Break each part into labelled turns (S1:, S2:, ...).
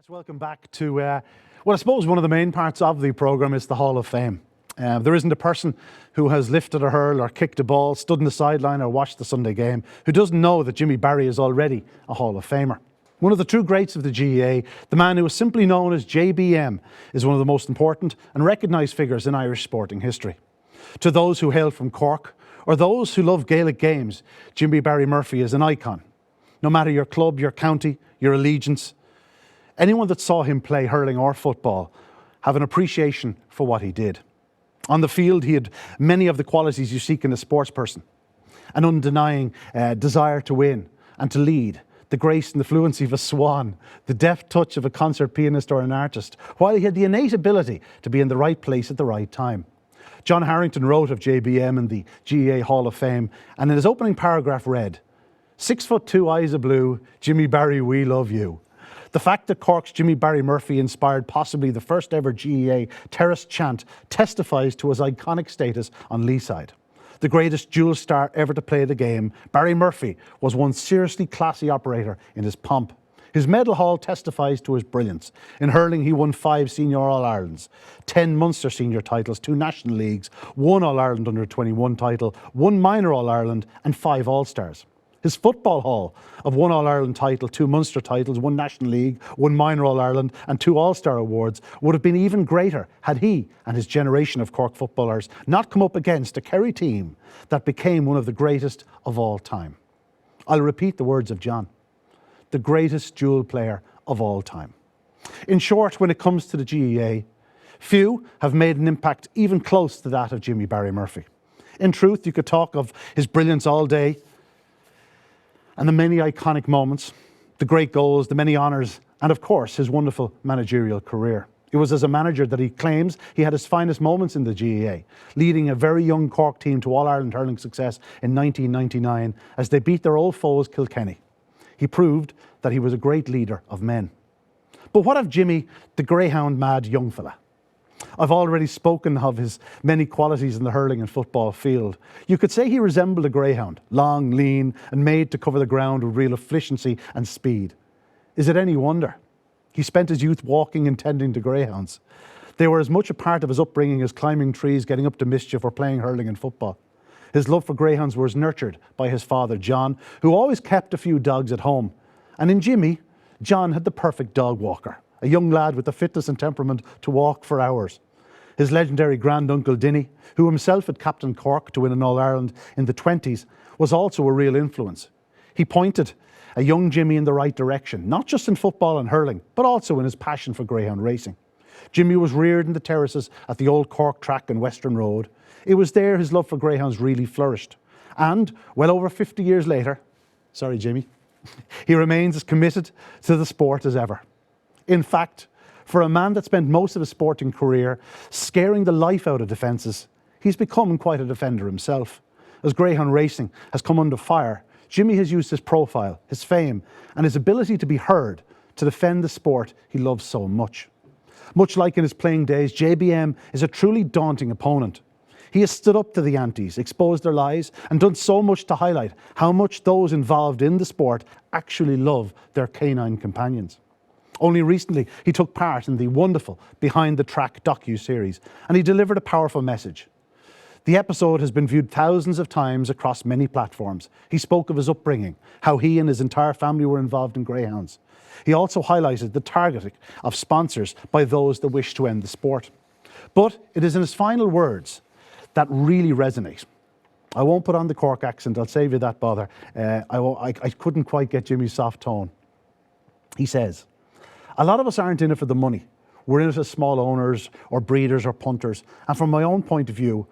S1: Welcome back to, well, I suppose one of the main parts of the programme is the Hall of Fame. There isn't a person who has lifted a hurl or kicked a ball, stood on the sideline or watched the Sunday game who doesn't know that Jimmy Barry is already a Hall of Famer. One of the true greats of the GAA, the man who is simply known as JBM, is one of the most important and recognised figures in Irish sporting history. To those who hail from Cork or those who love Gaelic games, Jimmy Barry Murphy is an icon. No matter your club, your county, your allegiance, anyone that saw him play hurling or football have an appreciation for what he did. On the field, he had many of the qualities you seek in a sports person. An undenying desire to win and to lead, the grace and the fluency of a swan, the deft touch of a concert pianist or an artist, while he had the innate ability to be in the right place at the right time. John Harrington wrote of JBM in the GAA Hall of Fame, and in his opening paragraph read, "6'2", eyes of blue, Jimmy Barry, we love you." The fact that Cork's Jimmy Barry Murphy inspired possibly the first ever GAA terrace chant testifies to his iconic status on Leeside. The greatest dual star ever to play the game, Barry Murphy was one seriously classy operator in his pomp. His medal haul testifies to his brilliance. In hurling, he won 5 Senior All-Irelands, 10 Munster Senior titles, 2 National Leagues, 1 All-Ireland Under-21 title, 1 Minor All-Ireland and 5 All-Stars. His football haul of 1 All-Ireland title, 2 Munster titles, 1 National League, 1 Minor All-Ireland and 2 All-Star awards would have been even greater had he and his generation of Cork footballers not come up against a Kerry team that became one of the greatest of all time. I'll repeat the words of John, the greatest dual player of all time. In short, when it comes to the GAA, few have made an impact even close to that of Jimmy Barry Murphy. In truth, you could talk of his brilliance all day, and the many iconic moments, the great goals, the many honours, and of course, his wonderful managerial career. It was as a manager that he claims he had his finest moments in the GAA, leading a very young Cork team to All-Ireland hurling success in 1999 as they beat their old foes Kilkenny. He proved that he was a great leader of men. But what of Jimmy, the greyhound mad young fella? I've already spoken of his many qualities in the hurling and football field. You could say he resembled a greyhound, long, lean, and made to cover the ground with real efficiency and speed. Is it any wonder? He spent his youth walking and tending to greyhounds. They were as much a part of his upbringing as climbing trees, getting up to mischief, or playing hurling and football. His love for greyhounds was nurtured by his father, John, who always kept a few dogs at home. And in Jimmy, John had the perfect dog walker, a young lad with the fitness and temperament to walk for hours. His legendary granduncle Dinny, who himself had captained Cork to win an All-Ireland in the 20s, was also a real influence. He pointed a young Jimmy in the right direction, not just in football and hurling, but also in his passion for greyhound racing. Jimmy was reared in the terraces at the old Cork track and Western Road. It was there his love for greyhounds really flourished. And well over 50 years later, sorry Jimmy, he remains as committed to the sport as ever. In fact, for a man that spent most of his sporting career scaring the life out of defences, he's become quite a defender himself. As greyhound racing has come under fire, Jimmy has used his profile, his fame, and his ability to be heard to defend the sport he loves so much. Much like in his playing days, JBM is a truly daunting opponent. He has stood up to the antis, exposed their lies, and done so much to highlight how much those involved in the sport actually love their canine companions. Only recently, he took part in the wonderful Behind the Track docu-series, and he delivered a powerful message. The episode has been viewed thousands of times across many platforms. He spoke of his upbringing, how he and his entire family were involved in greyhounds. He also highlighted the targeting of sponsors by those that wish to end the sport. But it is in his final words that really resonate. I won't put on the Cork accent, I'll save you that bother. I couldn't quite get Jimmy's soft tone. He says, "A lot of us aren't in it for the money. We're in it as small owners or breeders or punters. And from my own point of view,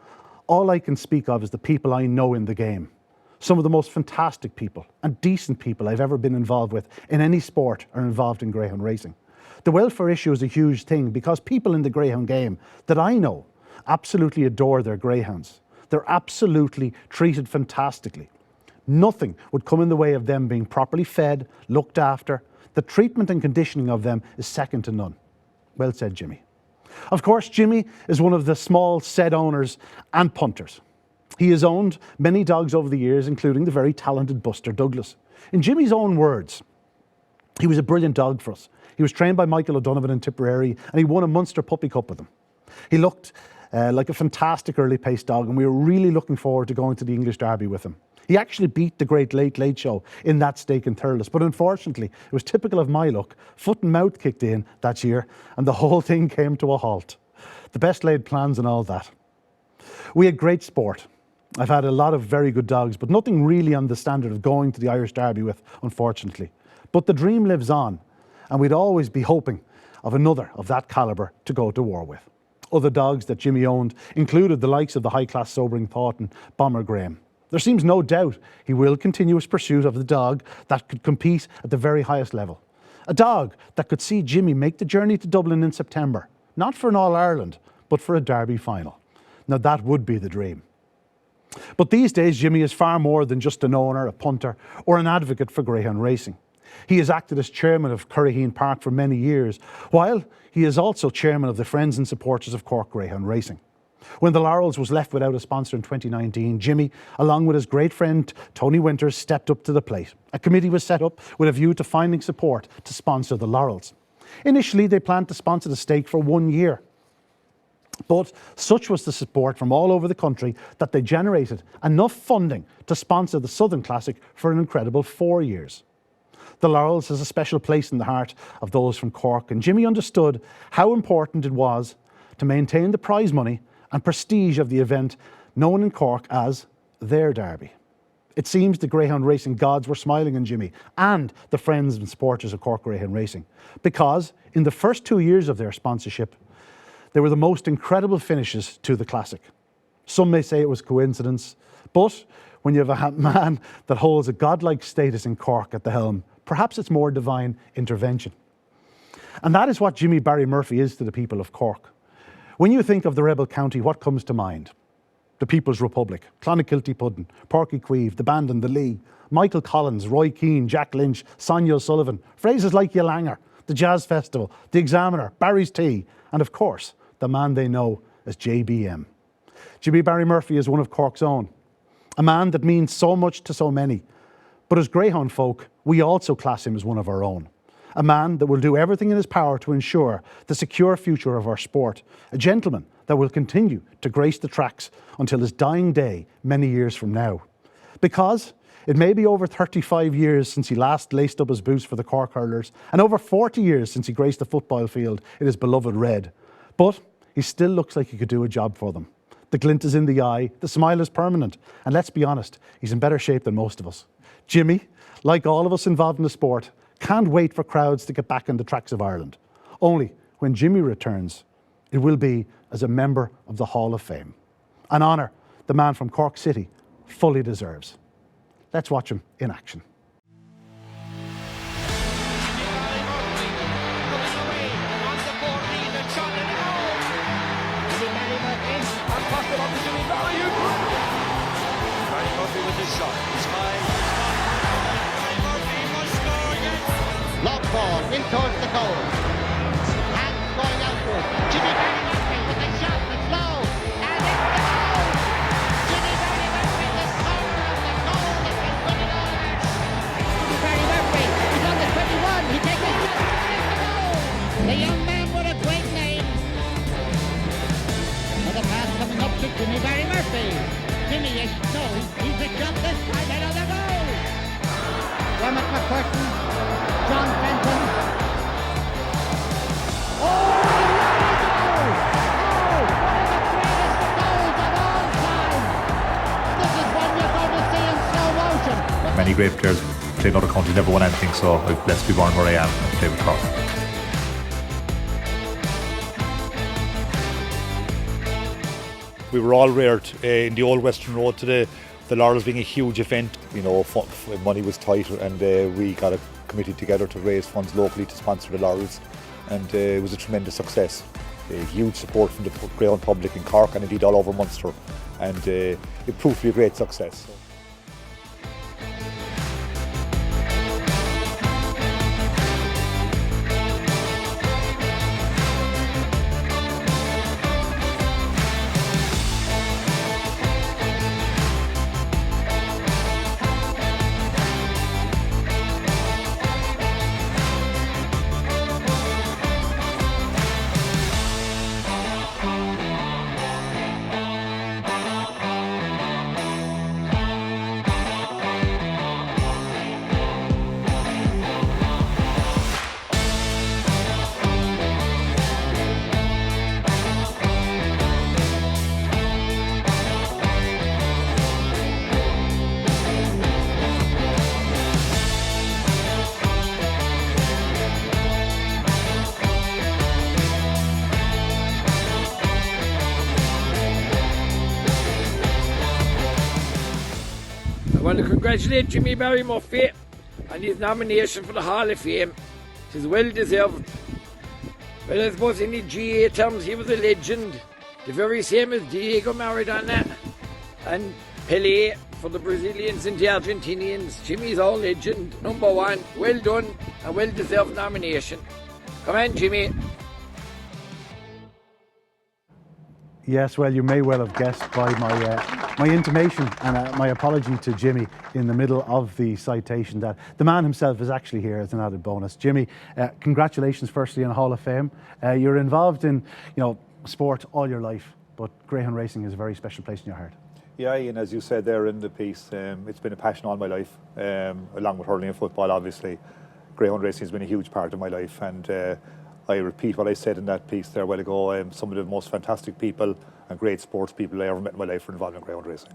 S1: all I can speak of is the people I know in the game. Some of the most fantastic people and decent people I've ever been involved with in any sport are involved in greyhound racing. The welfare issue is a huge thing because people in the greyhound game that I know absolutely adore their greyhounds. They're absolutely treated fantastically. Nothing would come in the way of them being properly fed, looked after. The treatment and conditioning of them is second to none." Well said, Jimmy. Of course, Jimmy is one of the small set owners and punters. He has owned many dogs over the years, including the very talented Buster Douglas. In Jimmy's own words, He was a brilliant dog for us. He was trained by Michael O'Donovan in Tipperary, and he won a Munster Puppy Cup with him. He looked like a fantastic early pace dog, and we were really looking forward to going to the English Derby with him. He actually beat the great Late Late Show in that stake in Thurles, but unfortunately, it was typical of my luck. Foot and mouth kicked in that year, and the whole thing came to a halt. The best laid plans and all that. We had great sport. I've had a lot of very good dogs, but nothing really on the standard of going to the Irish Derby with, unfortunately. But the dream lives on, and we'd always be hoping of another of that calibre to go to war with. Other dogs that Jimmy owned included the likes of the high-class Sobering Thought and Bomber Graham. There seems no doubt he will continue his pursuit of the dog that could compete at the very highest level. A dog that could see Jimmy make the journey to Dublin in September, not for an All-Ireland, but for a Derby final. Now that would be the dream. But these days, Jimmy is far more than just an owner, a punter, or an advocate for greyhound racing. He has acted as chairman of Curraheen Park for many years, while he is also chairman of the Friends and Supporters of Cork Greyhound Racing. When the Laurels was left without a sponsor in 2019, Jimmy, along with his great friend Tony Winters, stepped up to the plate. A committee was set up with a view to finding support to sponsor the Laurels. Initially, they planned to sponsor the stake for 1 year. But such was the support from all over the country that they generated enough funding to sponsor the Southern Classic for an incredible 4 years. The Laurels has a special place in the heart of those from Cork, and Jimmy understood how important it was to maintain the prize money and prestige of the event known in Cork as their Derby. It seems the greyhound racing gods were smiling on Jimmy and the friends and supporters of Cork Greyhound Racing, because in the first 2 years of their sponsorship, they were the most incredible finishes to the Classic. Some may say it was coincidence, but when you have a man that holds a godlike status in Cork at the helm, perhaps it's more divine intervention. And that is what Jimmy Barry Murphy is to the people of Cork. When you think of the rebel county, what comes to mind? The People's Republic, Clonakilty Puddin, Páirc Uí Chaoimh, the Bandon, the Lee, Michael Collins, Roy Keane, Jack Lynch, Sonia O'Sullivan, phrases like Yelanger, the Jazz Festival, the Examiner, Barry's Tea, and of course, the man they know as JBM. Jimmy Barry Murphy is one of Cork's own, a man that means so much to so many. But as greyhound folk, we also class him as one of our own. A man that will do everything in his power to ensure the secure future of our sport. A gentleman that will continue to grace the tracks until his dying day many years from now. Because it may be over 35 years since he last laced up his boots for the Cork hurlers, and over 40 years since he graced the football field in his beloved red. But he still looks like he could do a job for them. The glint is in the eye, the smile is permanent, and let's be honest, he's in better shape than most of us. Jimmy, like all of us involved in the sport, can't wait for crowds to get back on the tracks of Ireland. Only when Jimmy returns, it will be as a member of the Hall of Fame. An honour the man from Cork City fully deserves. Let's watch him in action.
S2: Long ball in towards the goal. Hands going outward. Jimmy Barry Murphy with a shot that's low. And it's the goal! Jimmy Barry Murphy, the scorer of the goal that can win it all. Jimmy Barry Murphy is on the 21. He takes a shot and it's the goal! The young man with a great name. With a pass coming up to Jimmy Barry Murphy. Jimmy is shown. He's a shot this time. Another goal! Dermot McCurtain. John Fenton. Oh, goal! Oh, one of the greatest goals of all time. This is one you're going to see in slow motion.
S3: Many great players played in other countries, never won anything, so I'm blessed to be born where I am and play with Cork. We were all reared in the old Western Road today. The Laurels being a huge event, you know, money was tight, and we got a committee together to raise funds locally to sponsor the Laurels, and it was a tremendous success. Huge support from the greyhound public in Cork and indeed all over Munster, and it proved to be a great success.
S4: want to congratulate Jimmy Barry Murphy on his nomination for the Hall of Fame. It is well deserved. Well, I suppose in the GA terms, he was a legend. The very same as Diego Maradona and Pelé for the Brazilians and the Argentinians. Jimmy's our legend, number one. Well done, a well-deserved nomination. Come on, Jimmy.
S1: Yes, well, you may well have guessed by my intimation and my apology to Jimmy in the middle of the citation that the man himself is actually here as an added bonus. Jimmy, congratulations firstly on Hall of Fame. You're involved in, sport all your life, but greyhound racing is a very special place in your heart.
S3: Yeah, Ian, as you said there in the piece, it's been a passion all my life, along with hurling and football, obviously. Greyhound racing has been a huge part of my life, and I repeat what I said in that piece there a while ago. Some of the most fantastic people and great sports people I ever met in my life were involved in greyhound racing.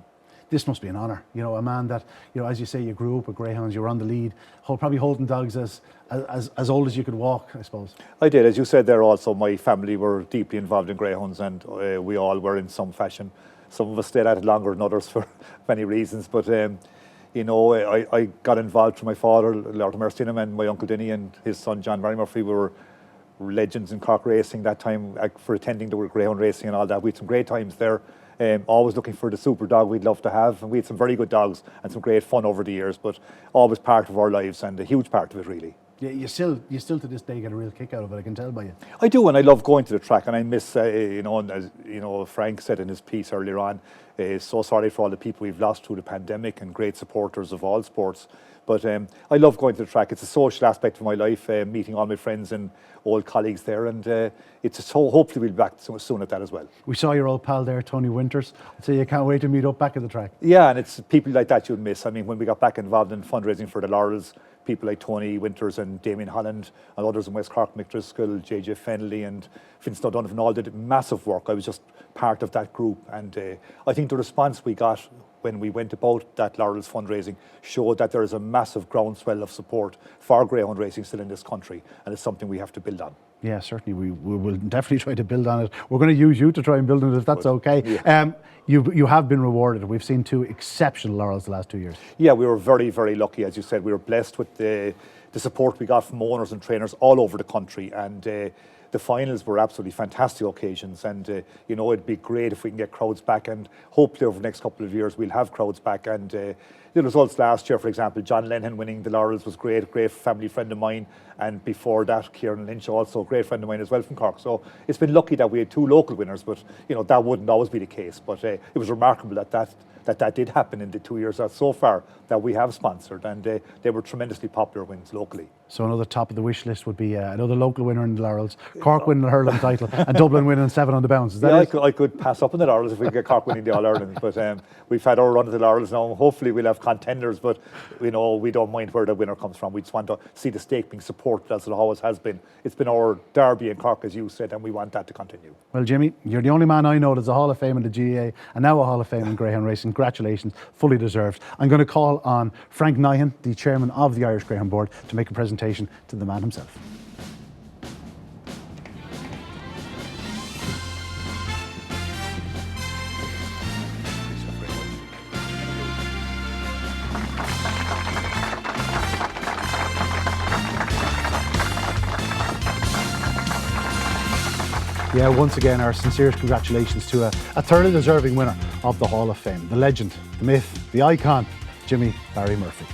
S1: This must be an honour, a man that, as you say, you grew up with greyhounds, you were on the lead, probably holding dogs as old as you could walk, I suppose.
S3: I did, as you said there also, my family were deeply involved in greyhounds, and we all were in some fashion. Some of us stayed at it longer than others for many reasons, but I got involved through my father, Lord of mercy on him, and my uncle Denny and his son John Barry Murphy were legends in Cork racing that time for attending the greyhound racing and all that. We had some great times there. Always looking for the super dog we'd love to have, and we had some very good dogs and some great fun over the years, but always part of our lives and a huge part of it really.
S1: Yeah, you still to this day get a real kick out of it, I can tell by you.
S3: I do, and I love going to the track, and I miss, and as Frank said in his piece earlier on, so sorry for all the people we've lost through the pandemic and great supporters of all sports. But I love going to the track. It's a social aspect of my life, meeting all my friends and old colleagues there, and hopefully we'll be back soon at that as well.
S1: We saw your old pal there, Tony Winters, so you can't wait to meet up back at the track.
S3: Yeah, and it's people like that you'd miss. I mean, when we got back involved in fundraising for the Laurels, people like Tony Winters and Damien Holland and others in West Cork, Mick Driscoll, JJ Fennelly and Vince O'Donovan all did massive work. I was just part of that group, and I think the response we got when we went about that Laurels fundraising showed that there is a massive groundswell of support for greyhound racing still in this country, and it's something we have to build on.
S1: Yeah, certainly. We will definitely try to build on it. We're going to use you to try and build on it if that's okay. Yeah. You have been rewarded. We've seen 2 exceptional Laurels the last 2 years. Yeah,
S3: we were very, very lucky. As you said, we were blessed with the support we got from owners and trainers all over the country, and the finals were absolutely fantastic occasions, and it'd be great if we can get crowds back, and hopefully over the next couple of years we'll have crowds back. And the results last year, for example, John Lennon winning the Laurels was great family friend of mine, and before that Kieran Lynch, also a great friend of mine as well from Cork. So it's been lucky that we had 2 local winners, but that wouldn't always be the case. But it was remarkable that did happen in the 2 years so far that we have sponsored, and they were tremendously popular wins locally.
S1: So another top of the wish list would be another local winner in the Laurels, Cork winning the hurling title, and Dublin winning 7 on the bounce. Is that it?
S3: I could pass up on the Laurels if we get Cork winning the All-Ireland, but we've had our run of the Laurels now. Hopefully we'll have contenders, but we don't mind where the winner comes from. We just want to see the stake being supported as it always has been. It's been our derby in Cork, as you said, and we want that to continue.
S1: Well, Jimmy, you're the only man I know that's a Hall of Fame in the GAA and now a Hall of Fame in greyhound racing. Congratulations, fully deserved. I'm going to call on Frank Nyhan, the chairman of the Irish Greyhound Board, to make a presentation to the man himself. Yeah, once again, our sincerest congratulations to a thoroughly deserving winner of the Hall of Fame, the legend, the myth, the icon, Jimmy Barry Murphy.